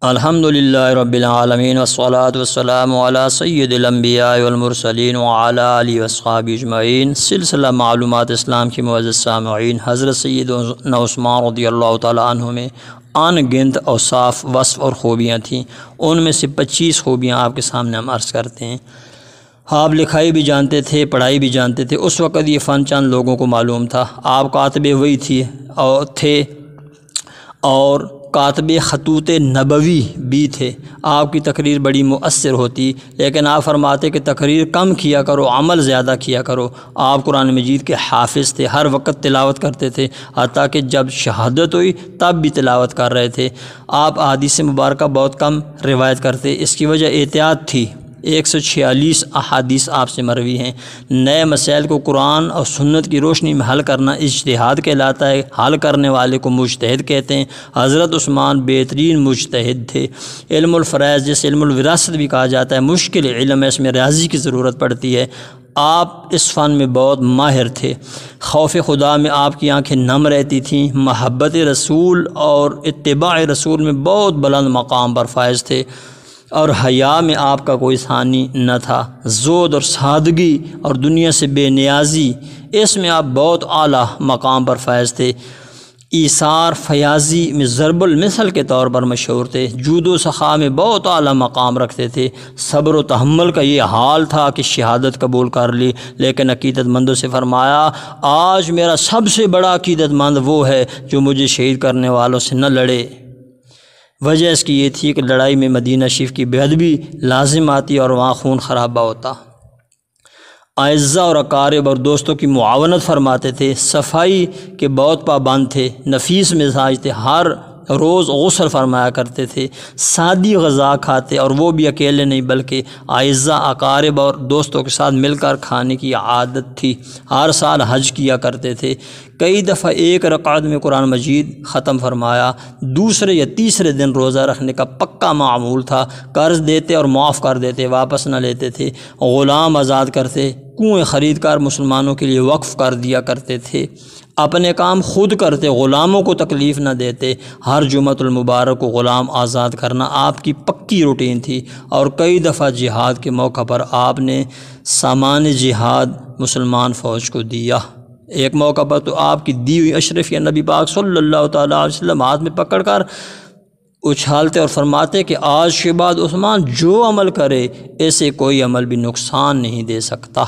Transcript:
الحمدللہ رب العالمین والصلاة والسلام علی سید الانبیاء والمرسلین وعلی آلہ واصحابہ اجمعین۔ سلسلہ معلومات اسلام کی معزز سامعین، حضرت سیدنا عثمان رضی اللہ تعالیٰ عنہ میں ان گنت اوصاف، وصف اور خوبیاں تھیں۔ ان میں سے 25 خوبیاں آپ کے سامنے ہم عرض کرتے ہیں۔ آپ لکھائی بھی جانتے تھے، پڑھائی بھی جانتے تھے۔ اس وقت یہ فن چند لوگوں کو معلوم تھا۔ آپ کاتب وحی تھے اور کاتب خطوط نبوی بھی تھے۔ آپ کی تقریر بڑی مؤثر ہوتی، لیکن آپ فرماتے کہ تقریر کم کیا کرو، عمل زیادہ کیا کرو۔ آپ قرآن مجید کے حافظ تھے، ہر وقت تلاوت کرتے تھے، حتیٰ کہ جب شہادت ہوئی تب بھی تلاوت کر رہے تھے۔ آپ احادیث مبارکہ بہت کم روایت کرتے، اس کی وجہ احتیاط تھی۔ 146 احادیث آپ سے مروی ہیں۔ نئے مسائل کو قرآن اور سنت کی روشنی میں حل کرنا اجتہاد کہلاتا ہے۔ حل کرنے والے کو مجتہد کہتے ہیں۔ حضرت عثمان بہترین مجتہد تھے۔ علم الفرائض، جیسے علم الوراثت بھی کہا جاتا ہے، مشکل علم ہے، اس میں ریاضی کی ضرورت پڑتی ہے۔ آپ اس فن میں بہت ماہر تھے۔ خوف خدا میں آپ کی آنکھیں نم رہتی تھیں۔ محبت رسول اور اتباع رسول میں بہت بلند مقام پر فائز تھے، اور حیا میں آپ کا کوئی ثانی نہ تھا۔ زہد اور سادگی اور دنیا سے بے نیازی، اس میں آپ بہت اعلیٰ مقام پر فائز تھے۔ ایثار فیاضی میں ضرب المثل کے طور پر مشہور تھے۔ جود و سخا میں بہت اعلیٰ مقام رکھتے تھے۔ صبر و تحمل کا یہ حال تھا کہ شہادت قبول کر لی، لیکن عقیدت مندوں سے فرمایا، آج میرا سب سے بڑا عقیدت مند وہ ہے جو مجھے شہید کرنے والوں سے نہ لڑے۔ وجہ اس کی یہ تھی کہ لڑائی میں مدینہ شریف کی بے ادبی لازم آتی اور وہاں خون خرابہ ہوتا۔ اعزاء اور اقارب اور دوستوں کی معاونت فرماتے تھے۔ صفائی کے بہت پابند تھے۔ نفیس مزاج تھے، ہر روز غسل فرمایا کرتے تھے۔ سادی غذا کھاتے، اور وہ بھی اکیلے نہیں بلکہ اعزاء اقارب اور دوستوں کے ساتھ مل کر کھانے کی عادت تھی۔ ہر سال حج کیا کرتے تھے۔ کئی دفعہ ایک رکعت میں قرآن مجید ختم فرمایا۔ دوسرے یا تیسرے دن روزہ رکھنے کا پکا معمول تھا۔ قرض دیتے اور معاف کر دیتے، واپس نہ لیتے تھے۔ غلام آزاد کرتے، کنویں خرید کر مسلمانوں کے لیے وقف کر دیا کرتے تھے۔ اپنے کام خود کرتے، غلاموں کو تکلیف نہ دیتے۔ ہر جمعۃ المبارک کو غلام آزاد کرنا آپ کی پکی روٹین تھی، اور کئی دفعہ جہاد کے موقع پر آپ نے سامان جہاد مسلمان فوج کو دیا۔ ایک موقع پر تو آپ کی دی ہوئی اشرفیہ نبی پاک صلی اللہ تعالیٰ علیہ وسلم ہاتھ میں پکڑ کر اچھالتے اور فرماتے کہ آج کے بعد عثمان جو عمل کرے، ایسے کوئی عمل بھی نقصان نہیں دے سکتا۔